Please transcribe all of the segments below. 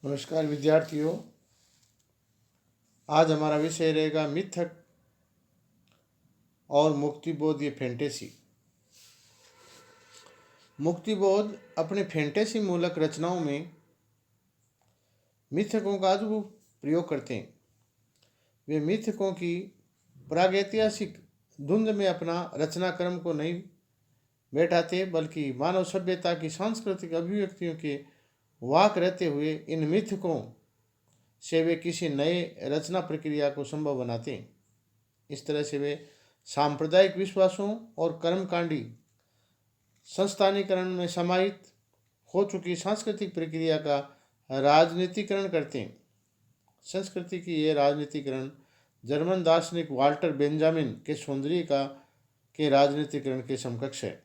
नमस्कार विद्यार्थियों। आज हमारा विषय रहेगा मिथक और मुक्तिबोध ये फैंटेसी। मुक्तिबोध अपने फैंटेसी मूलक रचनाओं में मिथकों का अद्भुत प्रयोग करते हैं। वे मिथकों की प्रागैतिहासिक धुंध में अपना रचना क्रम को नहीं बैठाते, बल्कि मानव सभ्यता की सांस्कृतिक अभिव्यक्तियों के वाक रहते हुए इन मिथकों से वे किसी नए रचना प्रक्रिया को संभव बनाते हैं। इस तरह से वे सांप्रदायिक विश्वासों और कर्मकांडी संस्थानीकरण में समाहित हो चुकी सांस्कृतिक प्रक्रिया का राजनीतिकरण करते हैं। संस्कृति की यह राजनीतिकरण जर्मन दार्शनिक वाल्टर बेंजामिन के सौंदर्य का के राजनीतिकरण के समकक्ष है।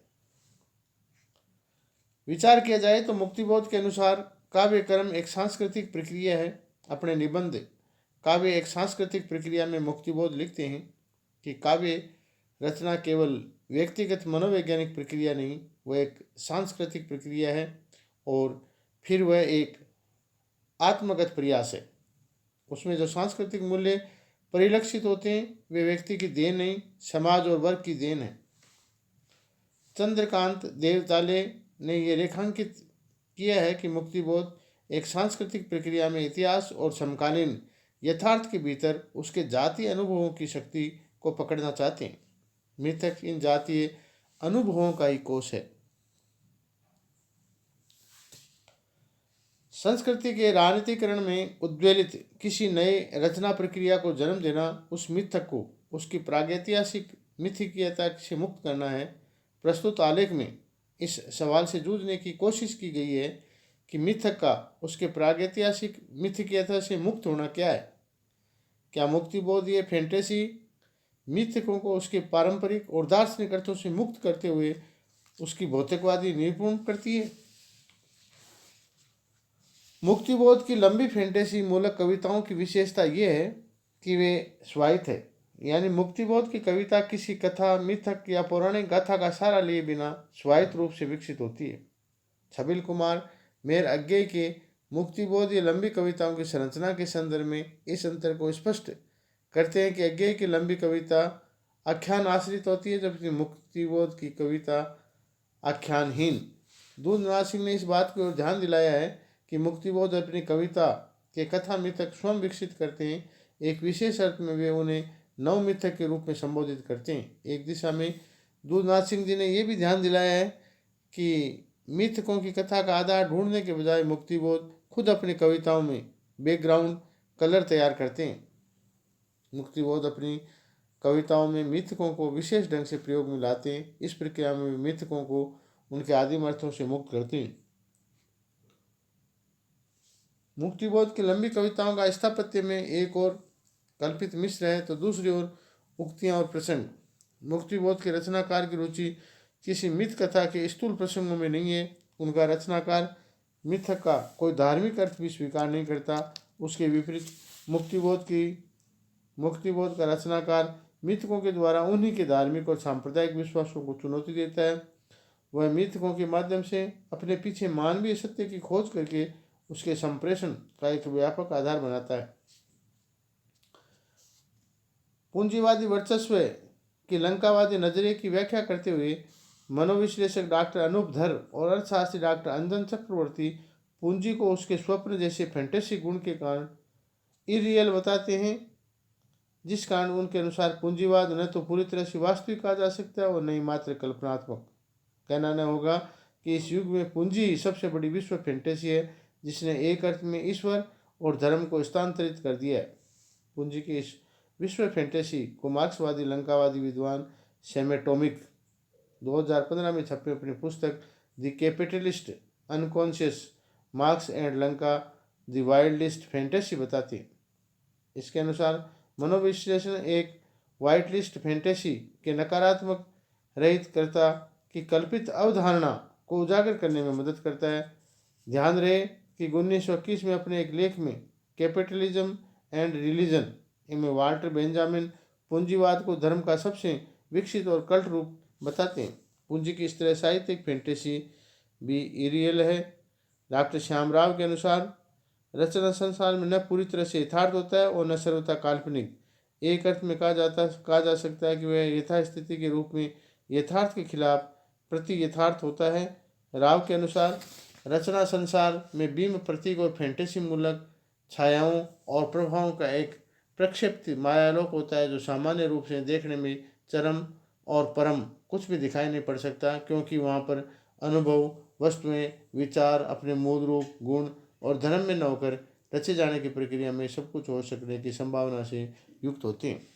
विचार किया जाए तो मुक्तिबोध के अनुसार काव्य कर्म एक सांस्कृतिक प्रक्रिया है। अपने निबंध काव्य एक सांस्कृतिक प्रक्रिया में मुक्तिबोध लिखते हैं कि काव्य रचना केवल व्यक्तिगत मनोवैज्ञानिक प्रक्रिया नहीं, वह एक सांस्कृतिक प्रक्रिया है और फिर वह एक आत्मगत प्रयास है। उसमें जो सांस्कृतिक मूल्य परिलक्षित होते हैं वे व्यक्ति की देन नहीं, समाज और वर्ग की देन है। चंद्रकांत देवताले ने यह रेखांकित किया है कि मुक्तिबोध एक सांस्कृतिक प्रक्रिया में इतिहास और समकालीन यथार्थ के भीतर उसके जातीय अनुभवों की शक्ति को पकड़ना चाहते हैं। मिथक इन जातीय अनुभवों का ही कोश है। संस्कृति के राजनीतिकरण में उद्वेलित किसी नए रचना प्रक्रिया को जन्म देना, उस मिथक को उसकी प्रागैतिहासिक मिथिकीयता से मुक्त करना है। प्रस्तुत आलेख में इस सवाल से जूझने की कोशिश की गई है कि मिथक का उसके प्रागैतिहासिक मिथिकीयता से मुक्त होना क्या है। क्या मुक्तिबोध ये फैंटेसी मिथकों को उसके पारंपरिक और दार्शनिक अर्थों से मुक्त करते हुए उसकी भौतिकवादी निरूपण करती है। मुक्तिबोध की लंबी फैंटेसी मूलक कविताओं की विशेषता यह है कि वे स्वायत्त है, यानी मुक्तिबोध की कविता किसी कथा, मिथक या पौराणिक गाथा का सहारा लिए बिना स्वायत्त रूप से विकसित होती है। छबिल कुमार मेयर अज्ञेय के मुक्तिबोध ये लंबी कविताओं की संरचना के संदर्भ में इस अंतर को स्पष्ट करते हैं कि अज्ञेय की लंबी कविता आख्यान आश्रित होती है, जबकि मुक्तिबोध की कविता आख्यानहीन। दूधनाथ सिंह ने इस बात की ओर ध्यान दिलाया है कि मुक्तिबोध अपनी कविता के कथा मिथक स्वयं विकसित करते हैं। एक विशेष अर्थ में वे उन्हें नव मिथक के रूप में संबोधित करते हैं। एक दिशा में दूधनाथ सिंह जी ने यह भी ध्यान दिलाया है कि मिथकों की कथा का आधार ढूंढने के बजाय मुक्तिबोध खुद अपनी कविताओं में बैकग्राउंड कलर तैयार करते हैं। मुक्तिबोध अपनी कविताओं में मिथकों को विशेष ढंग से प्रयोग में लाते हैं। इस प्रक्रिया में मिथकों को उनके आदिम अर्थों से मुक्त करते हैं। मुक्तिबोध की लंबी कविताओं का स्थापत्य में एक और कल्पित मिश्र है तो दूसरी ओर उक्तियां और प्रसंग। मुक्तिबोध के रचनाकार की रुचि किसी मिथ कथा के स्थूल प्रसंगों में नहीं है। उनका रचनाकार मिथक का कोई धार्मिक अर्थ भी स्वीकार नहीं करता। उसके विपरीत मुक्तिबोध का रचनाकार मिथकों के द्वारा उन्हीं के धार्मिक और सांप्रदायिक विश्वासों को चुनौती देता है। वह मिथकों के माध्यम से अपने पीछे मानवीय सत्य की खोज करके उसके संप्रेषण का एक व्यापक आधार बनाता है। पूंजीवादी वर्चस्व की लंकावादी नजरिए की व्याख्या करते हुए मनोविश्लेषक डॉक्टर अनूप धर और अर्थशास्त्री डॉक्टर अंजन चक्रवर्ती पूंजी को उसके स्वप्न जैसे फैंटेसी गुण के कारण इरियल बताते हैं, जिस कारण उनके अनुसार पूंजीवाद न तो पूरी तरह से वास्तविक कहा जा सकता है और न ही मात्र कल्पनात्मक। कहना न होगा कि इस युग में पूंजी ही सबसे बड़ी विश्व फैंटेसी है, जिसने एक अर्थ में ईश्वर और धर्म को स्थानांतरित कर दिया है। पूंजी की इस विश्व फैंटेसी को मार्क्सवादी लंकावादी विद्वान सेमेटोमिक 2015 में छपी अपनी पुस्तक the capitalist unconscious marks and Lanka the wildest fantasy बताती है। इसके अनुसार मनोविश्लेषण एक वाइट लिस्ट फैंटेसी के नकारात्मक रहित करता की कल्पित अवधारणा को उजागर करने में मदद करता है। ध्यान रहे कि 1921 में अपने एक लेख में कैपिटलिज्म एंड रिलीजन में वाल्टर बेंजामिन पूंजीवाद को धर्म का सबसे विकसित और कल्ट रूप बताते हैं। पूंजी की इस तरह साहित्यिक फैंटेसी भी इरियल है। डॉक्टर श्यामराव के अनुसार रचना संसार में न पूरी तरह से यथार्थ होता है और न सर्वथा काल्पनिक। एक अर्थ में कहा जा सकता है कि वह यथास्थिति के रूप में यथार्थ के खिलाफ प्रति यथार्थ होता है। राव के अनुसार रचना संसार में बीम प्रतीक और फैंटेसी मूलक छायाओं और प्रभावों का एक प्रक्षेपित मायालोक होता है, जो सामान्य रूप से देखने में चरम और परम कुछ भी दिखाई नहीं पड़ सकता, क्योंकि वहाँ पर अनुभव, वस्तुएं, विचार अपने मूल रूप, गुण और धर्म में न होकर रचे जाने की प्रक्रिया में सब कुछ हो सकने की संभावना से युक्त होती हैं।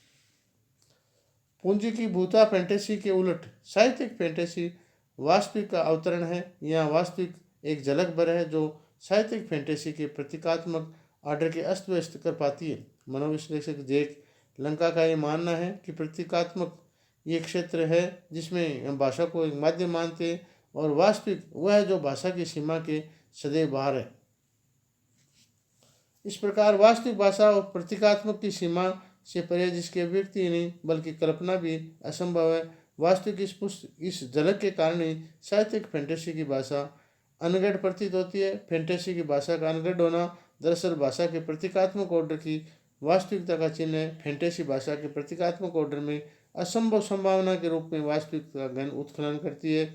पूंजी की भूता फैंटेसी के उलट साहित्यिक फैंटेसी वास्तविक का अवतरण है। यहाँ वास्तविक एक झलक भर है जो साहित्यिक फैंटेसी के प्रतीकात्मक आर्डर के अस्त व्यस्त कर पाती है। मनोविश्लेषक जेक लंका का ये मानना है कि प्रतीकात्मक ये क्षेत्र है जिसमें हम भाषा को एक माध्यम मानते हैं, और वास्तविक वह है जो भाषा की सीमा के सदैव बाहर है। इस प्रकार वास्तविक भाषा और प्रतीकात्मक की सीमा से परे, जिसकी अभिव्यक्ति ही नहीं बल्कि कल्पना भी असंभव है, वास्तविक इस झलक के कारण ही साहित्यिक फैंटेसी की भाषा अनगढ़ प्रतीत होती है। फैंटेसी की भाषा का अनगढ़ होना दरअसल भाषा के प्रतीकात्मक ऑर्डर की वास्तविकता का चिन्ह है। फैंटेसी भाषा के प्रतीकात्मक ऑर्डर में असंभव संभावना के रूप में वास्तविकता का उत्खनन करती है।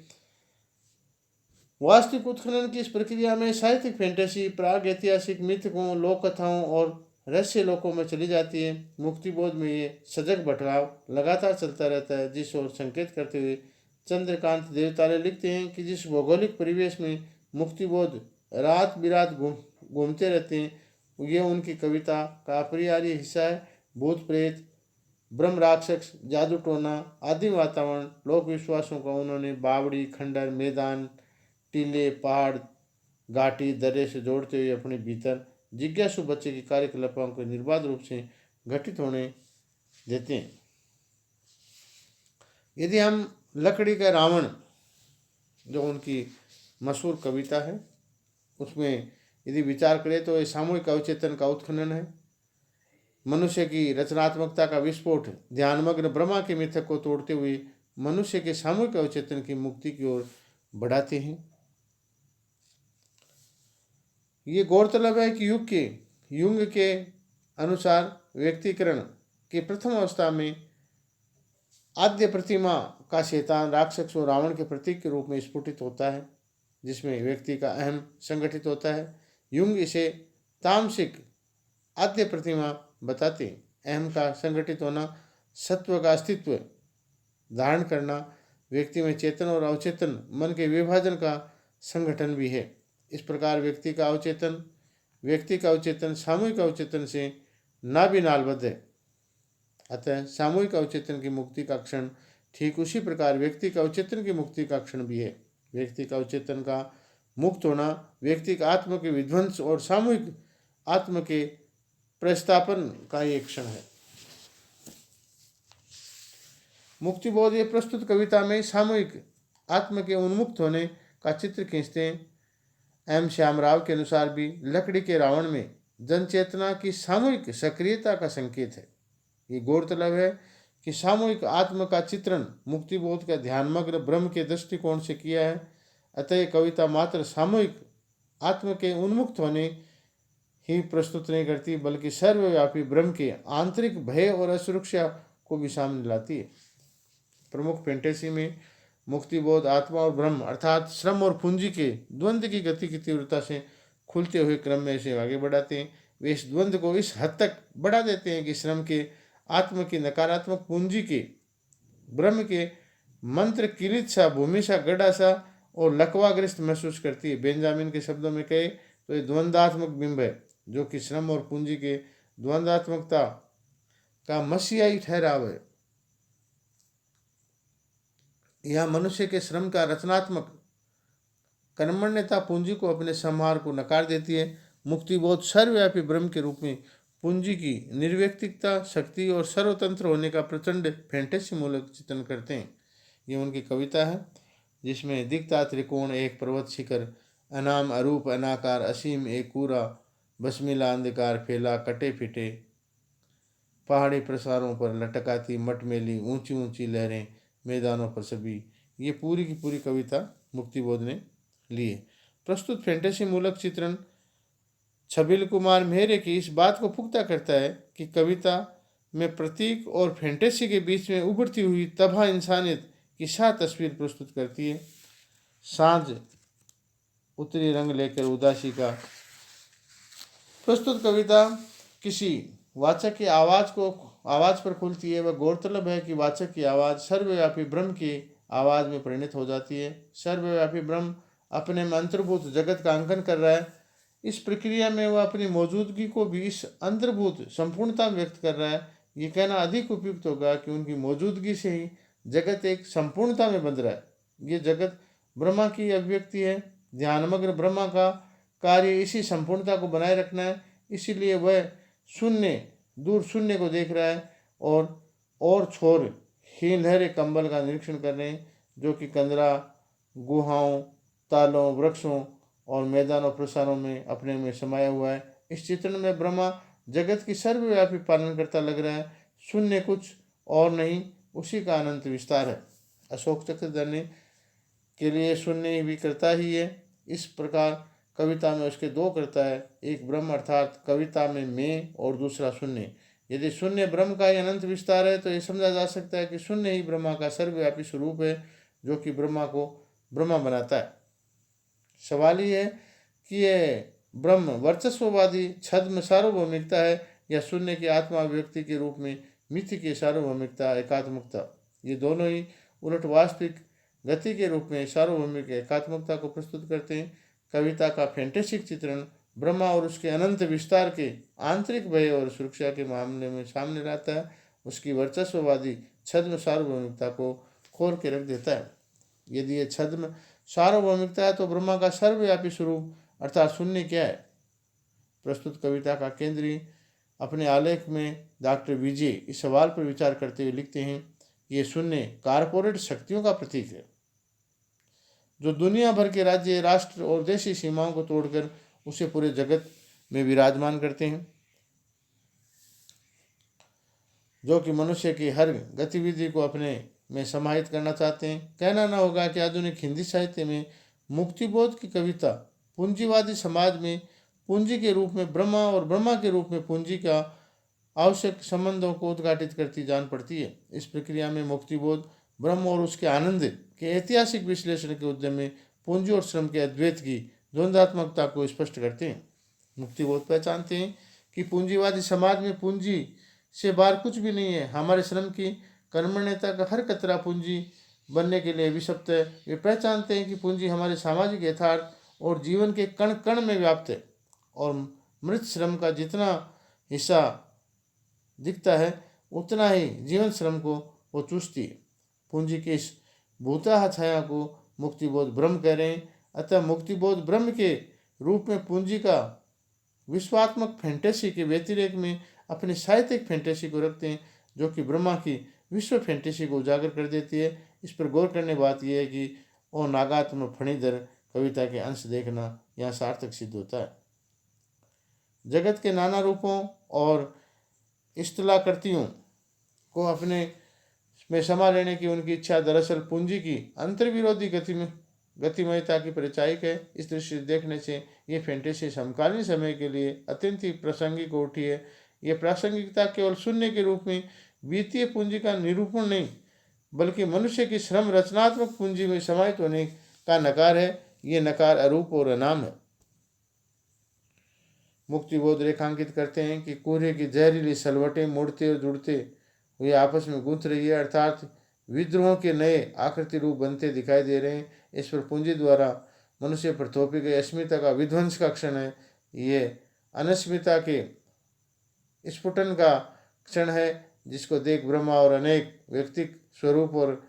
वास्तविक उत्खनन की इस प्रक्रिया में साहित्यिक फैंटेसी प्राग ऐतिहासिक मिथकों, लोक कथाओं और रहस्य लोकों में चली जाती है। मुक्तिबोध में ये सजग बटलाव लगातार चलता रहता है, जिस ओर संकेत करते हुए चंद्रकांत देवताले लिखते हैं कि जिस भौगोलिक परिवेश में मुक्तिबोध रात बिरात घूमते रहते हैं, ये उनकी कविता का अपरिहार्य हिस्सा है। भूत प्रेत, ब्रह्म राक्षस, जादू टोना आदि वातावरण लोक विश्वासों का उन्होंने बावड़ी, खंडर, मैदान, टीले, पहाड़, घाटी, दर्रे से जोड़ते हुए अपने भीतर जिज्ञासु बच्चे की कार्यकलापों को निर्बाध रूप से घटित होने देते हैं। यदि हम लकड़ी का रावण जो उनकी मशहूर कविता है उसमें यदि विचार करें तो ये सामूहिक अवचेतन का उत्खनन है। मनुष्य की रचनात्मकता का विस्फोट ध्यानमग्न ब्रह्मा के मिथक को तोड़ते हुए मनुष्य के सामूहिक अवचेतन की मुक्ति की ओर बढ़ाते हैं। ये गौरतलब है कि युग के अनुसार व्यक्तिकरण की प्रथम अवस्था में आद्य प्रतिमा का शैतान, राक्षस और रावण के प्रतीक के रूप में स्फुटित होता है, जिसमें व्यक्ति का अहम संगठित होता है। युंग इसे तामसिक आद्य प्रतिमा बताते हैं। अहम का संगठित होना, सत्व का अस्तित्व धारण करना, व्यक्ति में चेतन और अवचेतन मन के विभाजन का संगठन भी है। इस प्रकार व्यक्ति का अवचेतन सामूहिक अवचेतन से नाभिनालबद्ध है। अतः सामूहिक अवचेतन की मुक्ति का क्षण ठीक उसी प्रकार व्यक्ति का अवचेतन की मुक्ति का क्षण भी है। व्यक्ति का अवचेतन का मुक्त होना व्यक्ति का आत्म के विध्वंस और सामूहिक आत्म के प्रस्थापन का एक क्षण है। मुक्तिबोध ये प्रस्तुत कविता में सामूहिक आत्म के उन्मुक्त होने का चित्र खींचते हैं। एम श्यामराव के अनुसार भी लकड़ी के रावण में जनचेतना की सामूहिक सक्रियता का संकेत है। ये गौरतलब है कि सामूहिक आत्म का चित्रण मुक्तिबोध का ध्यानमग्न ब्रह्म के दृष्टिकोण से किया है। अतः ये कविता मात्र सामूहिक आत्म के उन्मुक्त होने ही प्रस्तुत नहीं करती, बल्कि सर्वव्यापी ब्रह्म के आंतरिक भय और असुरक्षा को भी सामने लाती है। प्रमुख फैंटेसी में मुक्तिबोध आत्मा और ब्रह्म अर्थात श्रम और पूंजी के द्वंद्व की गति की तीव्रता से खुलते हुए क्रम में इसे आगे बढ़ाते हैं। वे इस द्वंद्व को इस हद तक बढ़ा देते हैं कि श्रम के आत्म की नकारात्मक, पूंजी के ब्रह्म के मंत्र किलित सा, भूमि सा, गड़ा सा और लकवाग्रस्त महसूस करती है। बेंजामिन के शब्दों में कहे तो ये द्वंद्वात्मक बिंब है, जो कि श्रम और पूंजी के द्वंद्वात्मकता का मसीहाई ठहराव है। यह मनुष्य के श्रम का रचनात्मक कर्मण्यता पूंजी को अपने संहार को नकार देती है। मुक्तिबोध सर्वव्यापी ब्रह्म के रूप में पूंजी की निर्व्यक्तिकता, शक्ति और सर्वतंत्र होने का प्रचंड फैंटेसी मूलक चित्रण करते हैं। ये उनकी कविता है जिसमें दिखता त्रिकोण एक पर्वत शिखर, अनाम अरूप अनाकार असीम एक पूरा, बसमिला अंधकार फैला कटे फिटे, पहाड़ी प्रसारों पर लटकाती मटमेली ऊंची ऊंची लहरें मैदानों पर सभी। ये पूरी की पूरी कविता मुक्तिबोध ने ली है। प्रस्तुत फैंटेसी मूलक चित्रण छबिल कुमार मेहरे की इस बात को पुख्ता करता है कि कविता में प्रतीक और फैंटेसी के बीच में उभरती हुई तबाह इंसानियत की शाह तस्वीर प्रस्तुत करती है। सांझ उत्तरी रंग लेकर उदासी का प्रस्तुत कविता किसी वाचक की आवाज पर खुलती है। वह गौरतलब है कि वाचक की आवाज सर्वव्यापी ब्रह्म की आवाज में परिणत हो जाती है। सर्वव्यापी ब्रह्म अपने में अंतर्भूत जगत का अंकन कर रहा है। इस प्रक्रिया में वह अपनी मौजूदगी को भी इस अंतर्भूत संपूर्णता में व्यक्त कर रहा है। ये कहना अधिक उपयुक्त होगा कि उनकी मौजूदगी से ही जगत एक संपूर्णता में बंध रहा है। ये जगत ब्रह्मा की अभिव्यक्ति है। ध्यानमग्न ब्रह्मा का कार्य इसी संपूर्णता को बनाए रखना है। इसीलिए वह शून्य दूर शून्य को देख रहा है और छोर हीन लहरे कंबल का निरीक्षण कर रहे हैं, जो कि कंदरा गुहाओं, तालों, वृक्षों और मैदानों प्रसारों में अपने में समाया हुआ है। इस चित्रण में ब्रह्मा जगत की सर्वव्यापी पालन करता लग रहा है। शून्य कुछ और नहीं, उसी का अनंत विस्तार है। अशोक चक्रधर के लिए शून्य भी करता ही है। इस प्रकार कविता में उसके दो करता है, एक ब्रह्म अर्थात कविता में मैं और दूसरा शून्य। यदि शून्य ब्रह्म का ही अनंत विस्तार है तो यह समझा जा सकता है कि शून्य ही ब्रह्मा का सर्वव्यापी स्वरूप है, जो कि ब्रह्मा को ब्रह्मा बनाता है। सवाल ये है कि ये ब्रह्म वर्चस्ववादी छद्म सार्वभौमिकता है या शून्य की आत्मा अभिव्यक्ति के रूप में मिथ्य की सार्वभौमिकता, एकात्मकता। ये दोनों ही उलट वास्तविक गति के रूप में सार्वभौमिक एकात्मकता को प्रस्तुत करते हैं। कविता का फैंटेसिक चित्रण ब्रह्मा और उसके अनंत विस्तार के आंतरिक भय और सुरक्षा के मामले में सामने लाता है। उसकी वर्चस्ववादी छद्म सार्वभौमिकता को खोल के रख देता है। यदि ये छद्म सार्वभौमिकता है तो ब्रह्मा का सर्वव्यापी स्वरूप अर्थात शून्य क्या है? प्रस्तुत कविता का केंद्रीय अपने आलेख में डॉक्टर विजय इस सवाल पर विचार करते हुए लिखते हैं, ये शून्य कारपोरेट शक्तियों का प्रतीक है, जो दुनिया भर के राज्य, राष्ट्र और देशी सीमाओं को तोड़कर उसे पूरे जगत में विराजमान करते हैं, जो कि मनुष्य की हर गतिविधि को अपने में समाहित करना चाहते हैं। कहना न होगा कि आधुनिक हिंदी साहित्य में मुक्तिबोध की कविता पूंजीवादी समाज में पूंजी के रूप में ब्रह्मा और ब्रह्मा के रूप में पूंजी का आवश्यक संबंधों को उद्घाटित करती जान पड़ती है। इस प्रक्रिया में मुक्तिबोध ब्रह्म और उसके आनंद के ऐतिहासिक विश्लेषण के उद्यम में पूंजी और श्रम के अद्वैत की द्वंद्वात्मकता को स्पष्ट करते हैं। मुक्तिबोध पहचानते हैं कि पूंजीवादी समाज में पूंजी से बाहर कुछ भी नहीं है। हमारे श्रम की कर्मण्यता का हर कतरा पूंजी बनने के लिए अभिशप्त है। वे पहचानते हैं कि पूंजी हमारे सामाजिक यथार्थ और जीवन के कण कण में व्याप्त है और मृत श्रम का जितना हिस्सा दिखता है उतना ही जीवन श्रम को वो चूसती है। पूंजी की इस भूताह छाया को मुक्तिबोध ब्रह्म कह रहे हैं। अतः मुक्तिबोध ब्रह्म के रूप में पूंजी का विश्वात्मक फैंटेसी के व्यतिरेक में अपनी साहित्यिक फैंटेसी को रखते हैं, जो कि ब्रह्मा की विश्व फैंटेसी को उजागर कर देती है। इस पर गौर करने बात यह है कि ओ नागात्म फणीधर कविता के अंश देखना यहाँ सार्थक सिद्ध होता है। जगत के नाना रूपों और इस्तलाकृतियों को अपने में समा लेने की उनकी इच्छा दरअसल पूंजी की अंतर्विरोधी गतिमयता की परिचायक है। इस दृष्टि से देखने से ये फैंटेसी समकालीन समय के लिए अत्यंत ही प्रासंगिक उठी है। यह प्रासंगिकता केवल शून्य के रूप में वित्तीय पूंजी का निरूपण नहीं, बल्कि मनुष्य की श्रम रचनात्मक पूंजी में समाहित होने का नकार है। ये नकार अरूप और अनाम है। मुक्तिबोध रेखांकित करते हैं कि कोहरे की जहरीली सलवटें मुड़ते और जुड़ते हुए आपस में गूंथ रही है, अर्थात विद्रोहों के नए आकृति रूप बनते दिखाई दे रहे हैं। इस पर पूंजी द्वारा मनुष्य पर थोपी गई अस्मिता का विध्वंस का क्षण है। ये अनस्मिता के स्फुटन का क्षण है, जिसको देख ब्रह्मा और अनेक व्यक्तिक स्वरूप और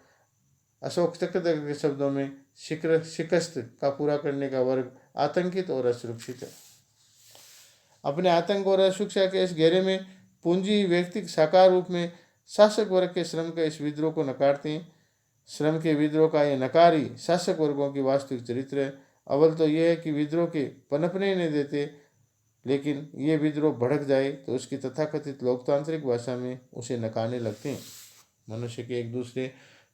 अशोक चक्रधर के शब्दों में शिकस्त का पूरा करने का वर्ग आतंकित और असुरक्षित है। अपने आतंक और असुरक्षा के इस घेरे में पूंजी व्यक्ति साकार रूप में शासक वर्ग के श्रम के इस विद्रोह को नकारते हैं। श्रम के विद्रोह का यह नकार ही शासक वर्गों की वास्तविक चरित्र है। अव्वल तो यह है कि विद्रोह के पनपने ही नहीं देते, लेकिन ये विद्रोह भड़क जाए तो उसकी तथाकथित लोकतांत्रिक भाषा में उसे नकारने लगते हैं। मनुष्य के एक दूसरे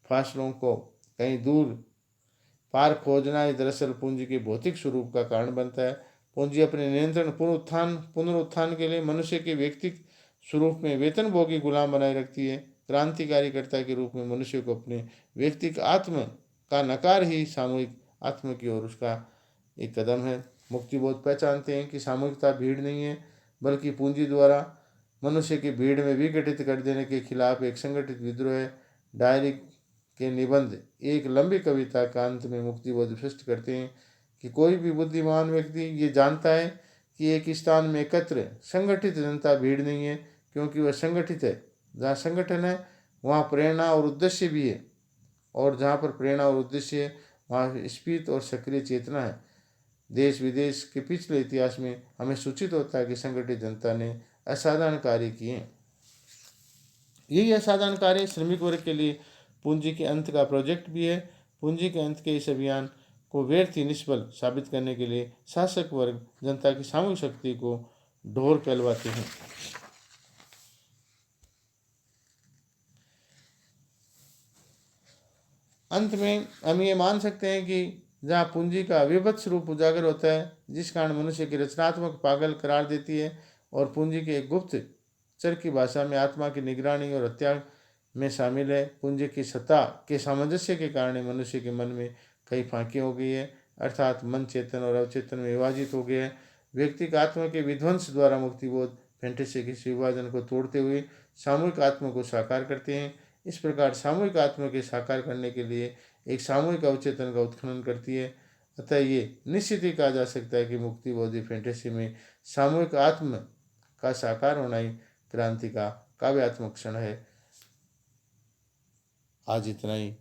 फासलों को कहीं दूर पार खोजना ही दरअसल पूंजी के भौतिक स्वरूप का कारण बनता है। पूंजी अपने नियंत्रण पुनरुत्थान के लिए मनुष्य के व्यक्तिगत स्वरूप में वेतनभोगी गुलाम बनाए रखती है। क्रांतिकारीकर्ता के रूप में मनुष्य को अपने व्यक्तिगत आत्म का नकार ही सामूहिक आत्म की ओर उसका एक कदम है। मुक्तिबोध पहचानते हैं कि सामूहिकता भीड़ नहीं है, बल्कि पूंजी द्वारा मनुष्य की भीड़ में विघटित कर देने के खिलाफ एक संगठित विद्रोह है। डायरी के निबंध एक लंबी कविता का अंत में मुक्तिबोध स्पष्ट करते हैं कि कोई भी बुद्धिमान व्यक्ति ये जानता है कि एक स्थान में एकत्र संगठित जनता भीड़ नहीं है, क्योंकि वह संगठित है। जहाँ संगठन है वहाँ प्रेरणा और उद्देश्य भी है, और जहाँ पर प्रेरणा और उद्देश्य है वहाँ स्फीत और सक्रिय चेतना है। देश विदेश के पिछले इतिहास में हमें सूचित होता है कि संगठित जनता ने असाधारण कार्य किए। यही असाधारण कार्य श्रमिक वर्ग के लिए पूंजी के अंत का प्रोजेक्ट भी है। पूंजी के अंत के इस अभियान को व्यर्थ ही निष्फल साबित करने के लिए शासक वर्ग जनता की सामूहिक शक्ति को ढोर कहलवाते हैं। अंत में हम ये मान सकते हैं कि जहाँ पूंजी का विभत्स रूप उजागर होता है, जिस कारण मनुष्य की रचनात्मक पागल करार देती है, और पूंजी के एक गुप्त चर की भाषा में आत्मा की निगरानी और हत्या में शामिल है। पूंजी की सत्ता के सामंजस्य के कारण मनुष्य के मन में कई फांकी हो गई है, अर्थात मन चेतन और अवचेतन में विभाजित हो गया है। व्यक्ति का आत्मा के विध्वंस द्वारा मुक्तिबोध फैंटेसी के इस विभाजन को तोड़ते हुए सामूहिक आत्मा को साकार करते हैं। इस प्रकार सामूहिक आत्मा के साकार करने के लिए एक सामूहिक अवचेतन का उत्खनन करती है। अतः ये निश्चित ही कहा जा सकता है कि मुक्तिबोधी फैंटेसी में सामूहिक आत्म का साकार होना ही क्रांति का काव्यात्मक क्षण है। आज इतना ही।